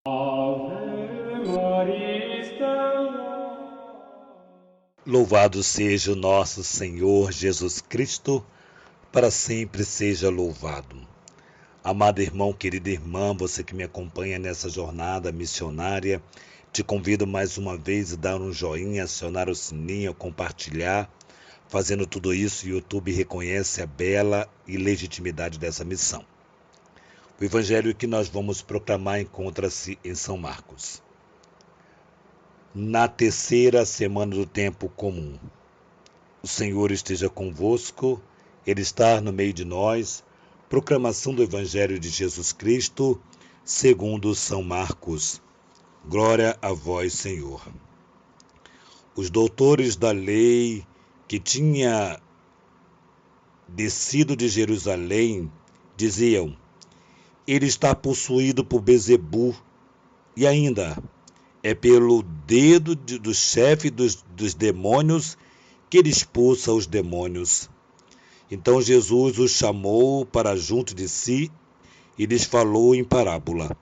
Ave Maria Stella. Louvado seja o nosso Senhor Jesus Cristo, para sempre seja louvado. Amado irmão, querida irmã, você que me acompanha nessa jornada missionária, te convido mais uma vez a dar um joinha, acionar o sininho, compartilhar. Fazendo tudo isso, o YouTube reconhece a bela e legitimidade dessa missão. O evangelho que nós vamos proclamar encontra-se em São Marcos, na terceira semana do tempo comum. O Senhor esteja convosco, Ele está no meio de nós. Proclamação do Evangelho de Jesus Cristo, segundo São Marcos. Glória a vós, Senhor. Os doutores da lei que tinha descido de Jerusalém diziam: ele está possuído por Beelzebul, e ainda é pelo dedo do chefe dos demônios que ele expulsa os demônios. Então Jesus os chamou para junto de si e lhes falou em parábola: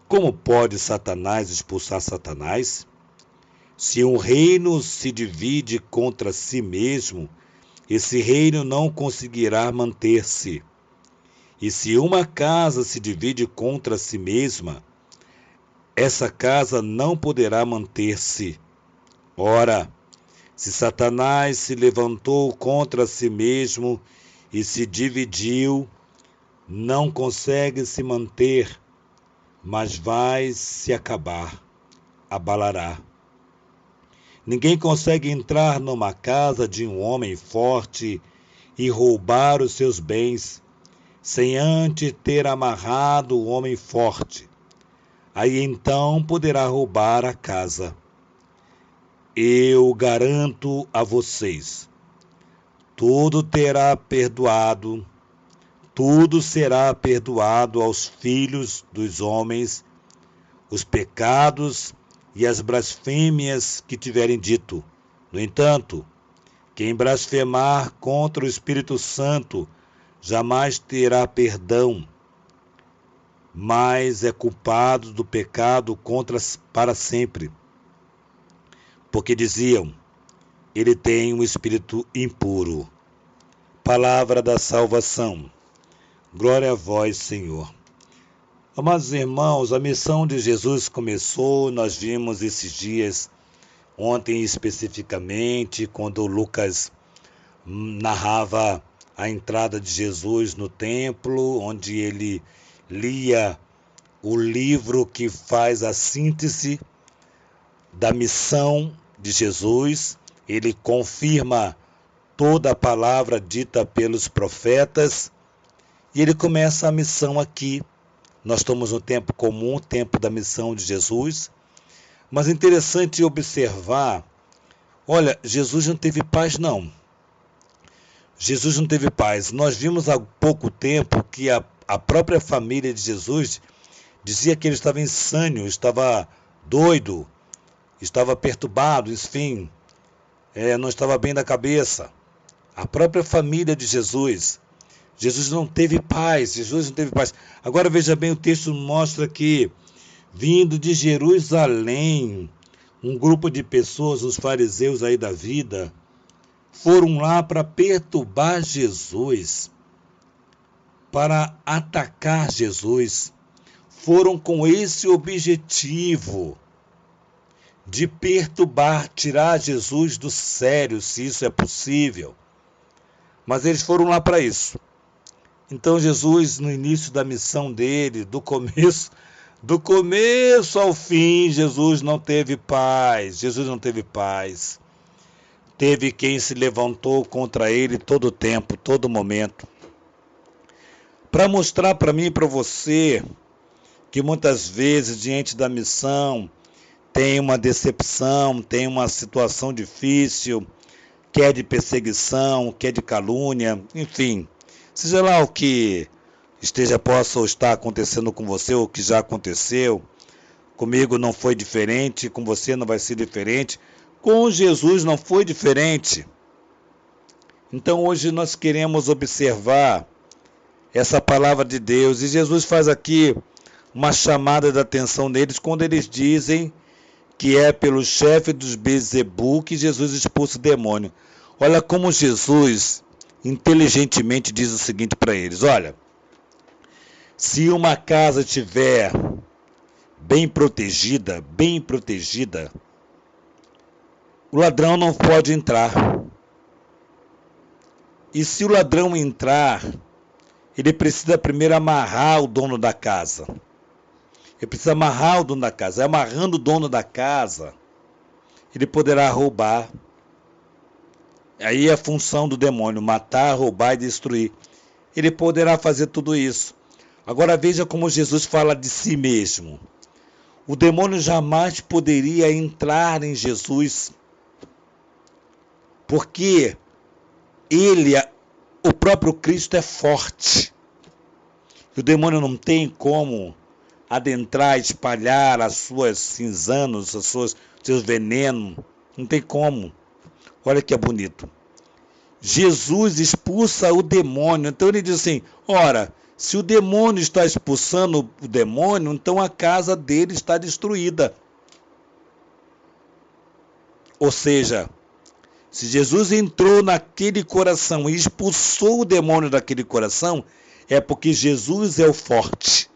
como pode Satanás expulsar Satanás? Se um reino se divide contra si mesmo, esse reino não conseguirá manter-se. E se uma casa se divide contra si mesma, essa casa não poderá manter-se. Ora, se Satanás se levantou contra si mesmo e se dividiu, não consegue se manter, mas vai se acabar, abalará. Ninguém consegue entrar numa casa de um homem forte e roubar os seus bens, sem antes ter amarrado o homem forte. Aí então poderá roubar a casa. Eu garanto a vocês, tudo será perdoado aos filhos dos homens, os pecados e as blasfêmias que tiverem dito. No entanto, quem blasfemar contra o Espírito Santo jamais terá perdão, mas é culpado do pecado para sempre. Porque diziam: ele tem um espírito impuro. Palavra da salvação. Glória a vós, Senhor. Amados irmãos, a missão de Jesus começou, nós vimos esses dias, ontem especificamente, quando Lucas narrava a entrada de Jesus no templo, onde ele lia o livro que faz a síntese da missão de Jesus. Ele confirma toda a palavra dita pelos profetas e ele começa a missão aqui. Nós estamos no tempo comum, tempo da missão de Jesus, mas é interessante observar, olha, Jesus não teve paz não. Jesus não teve paz. Nós vimos há pouco tempo que a própria família de Jesus dizia que ele estava insano, estava doido, estava perturbado, enfim, não estava bem da cabeça. A própria família de Jesus. Jesus não teve paz, Jesus não teve paz. Agora veja bem, o texto mostra que, vindo de Jerusalém, um grupo de pessoas, os fariseus aí da vida, foram lá para perturbar Jesus, para atacar Jesus. Foram com esse objetivo de perturbar, tirar Jesus do sério, se isso é possível. Mas eles foram lá para isso. Então Jesus, no início da missão dele, do começo ao fim, Jesus não teve paz. Jesus não teve paz. Teve quem se levantou contra ele todo o tempo, todo momento. Para mostrar para mim e para você que muitas vezes, diante da missão, tem uma decepção, tem uma situação difícil, quer de perseguição, quer de calúnia, enfim, seja lá o que possa ou estar acontecendo com você, ou que já aconteceu. Comigo não foi diferente, com você não vai ser diferente, com Jesus não foi diferente. Então hoje nós queremos observar essa palavra de Deus, e Jesus faz aqui uma chamada de atenção neles quando eles dizem que é pelo chefe dos Beelzebu que Jesus expulsa o demônio. Olha como Jesus inteligentemente diz o seguinte para eles: olha, se uma casa estiver bem protegida, o ladrão não pode entrar. E se o ladrão entrar, ele precisa primeiro amarrar o dono da casa. Ele precisa amarrar o dono da casa. Amarrando o dono da casa, ele poderá roubar. Aí é a função do demônio: matar, roubar e destruir. Ele poderá fazer tudo isso. Agora veja como Jesus fala de si mesmo. O demônio jamais poderia entrar em Jesus, porque ele, o próprio Cristo, é forte. E o demônio não tem como adentrar, espalhar as suas cinzanos, seus venenos. Não tem como. Olha que é bonito. Jesus expulsa o demônio. Então ele diz assim: ora, se o demônio está expulsando o demônio, então a casa dele está destruída. Ou seja, se Jesus entrou naquele coração e expulsou o demônio daquele coração, é porque Jesus é o forte.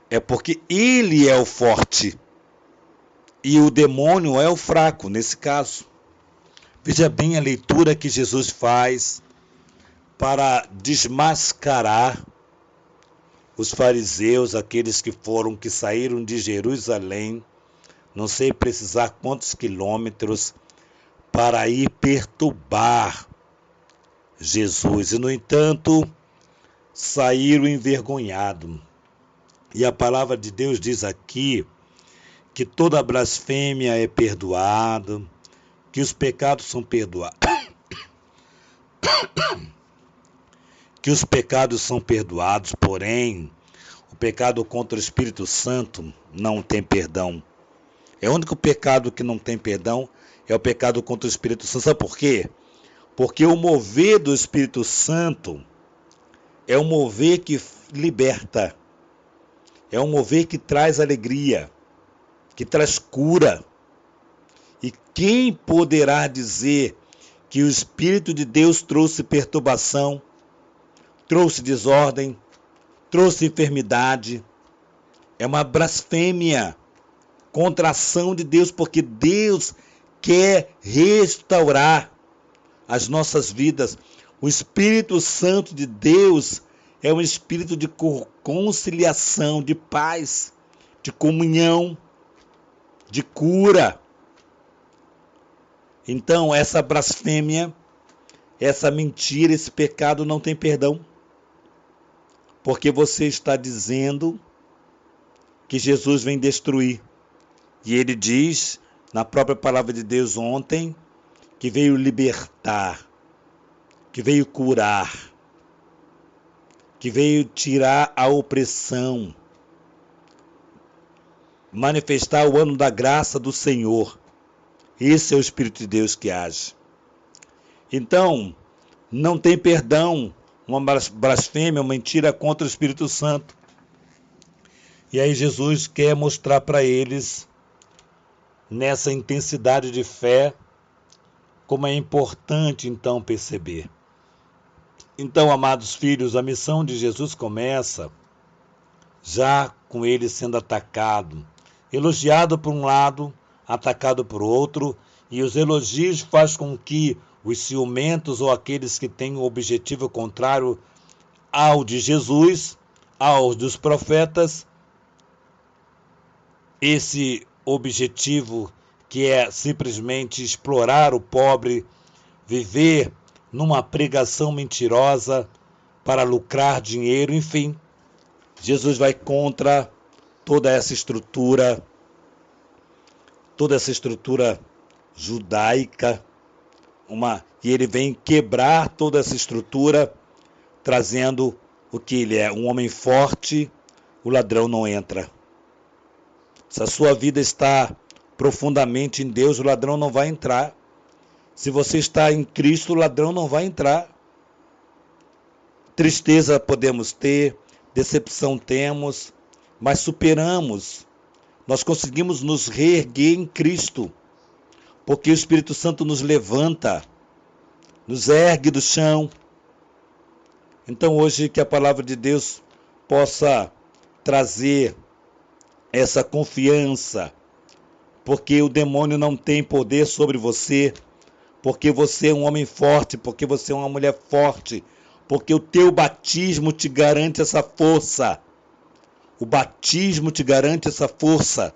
É porque ele é o forte. E o demônio é o fraco, nesse caso. Veja bem a leitura que Jesus faz para desmascarar os fariseus, aqueles que saíram de Jerusalém, não sei precisar quantos quilômetros, para ir perturbar Jesus. E, no entanto, saíram envergonhados. E a palavra de Deus diz aqui que toda blasfêmia é perdoada, que os pecados são perdoados. Que os pecados são perdoados, porém, o pecado contra o Espírito Santo não tem perdão. É o único pecado que não tem perdão, é o pecado contra o Espírito Santo. Sabe por quê? Porque o mover do Espírito Santo é um mover que liberta, é um mover que traz alegria, que traz cura. E quem poderá dizer que o Espírito de Deus trouxe perturbação, trouxe desordem, trouxe enfermidade? É uma blasfêmia contra a ação de Deus, porque Deus quer restaurar as nossas vidas. O Espírito Santo de Deus é um espírito de conciliação, de paz, de comunhão, de cura. Então, essa blasfêmia, essa mentira, esse pecado não tem perdão. Porque você está dizendo que Jesus vem destruir. E ele diz, na própria palavra de Deus ontem, que veio libertar, que veio curar, que veio tirar a opressão, manifestar o ano da graça do Senhor. Esse é o Espírito de Deus que age. Então, não tem perdão uma blasfêmia, uma mentira contra o Espírito Santo. E aí Jesus quer mostrar para eles, nessa intensidade de fé, como é importante então perceber. Então, amados filhos, a missão de Jesus começa já com ele sendo atacado, elogiado por um lado, atacado por outro, e os elogios fazem com que os ciumentos ou aqueles que têm o objetivo contrário ao de Jesus, aos dos profetas, esse objetivo que é simplesmente explorar o pobre, viver numa pregação mentirosa para lucrar dinheiro, enfim, Jesus vai contra toda essa estrutura judaica, e ele vem quebrar toda essa estrutura, trazendo o que ele é, um homem forte. O ladrão não entra. Se a sua vida está profundamente em Deus, o ladrão não vai entrar. Se você está em Cristo, o ladrão não vai entrar. Tristeza podemos ter, decepção temos, mas superamos. Nós conseguimos nos reerguer em Cristo, porque o Espírito Santo nos levanta, nos ergue do chão. Então hoje que a palavra de Deus possa trazer essa confiança, porque o demônio não tem poder sobre você, porque você é um homem forte, porque você é uma mulher forte, porque o teu batismo te garante essa força. O batismo te garante essa força.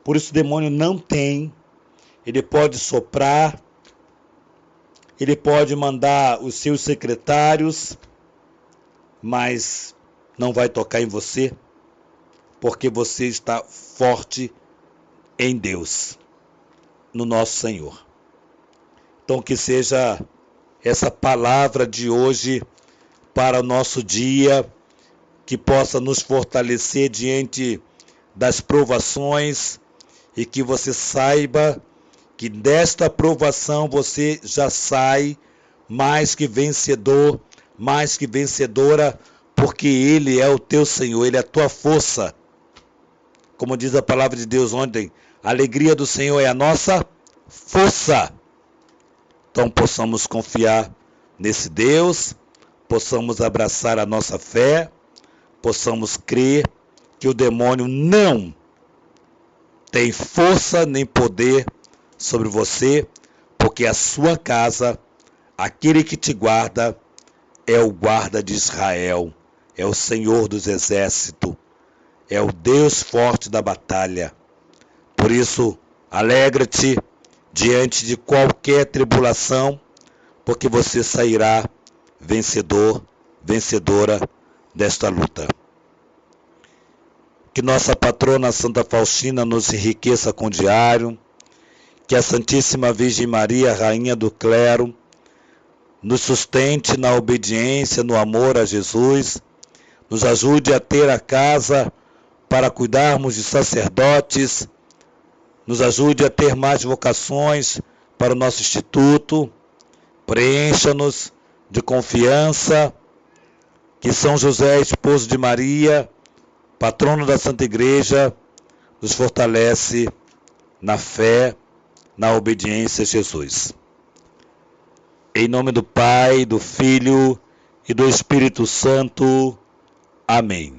Por isso o demônio não tem. Ele pode soprar, ele pode mandar os seus secretários, mas não vai tocar em você, porque você está forte em Deus, no nosso Senhor. Então que seja essa palavra de hoje para o nosso dia, que possa nos fortalecer diante das provações e que você saiba que desta provação você já sai mais que vencedor, mais que vencedora, porque Ele é o teu Senhor, Ele é a tua força. Como diz a palavra de Deus ontem, a alegria do Senhor é a nossa força. Então possamos confiar nesse Deus, possamos abraçar a nossa fé, possamos crer que o demônio não tem força nem poder sobre você, porque a sua casa, aquele que te guarda, é o guarda de Israel, é o Senhor dos exércitos, é o Deus forte da batalha. Por isso, alegra-te diante de qualquer tribulação, porque você sairá vencedor, vencedora desta luta. Que nossa patrona Santa Faustina nos enriqueça com o diário, que a Santíssima Virgem Maria, Rainha do Clero, nos sustente na obediência, no amor a Jesus, nos ajude a ter a casa para cuidarmos de sacerdotes, nos ajude a ter mais vocações para o nosso instituto, preencha-nos de confiança, que São José, esposo de Maria, patrono da Santa Igreja, nos fortalece na fé, na obediência a Jesus. Em nome do Pai, do Filho e do Espírito Santo. Amém.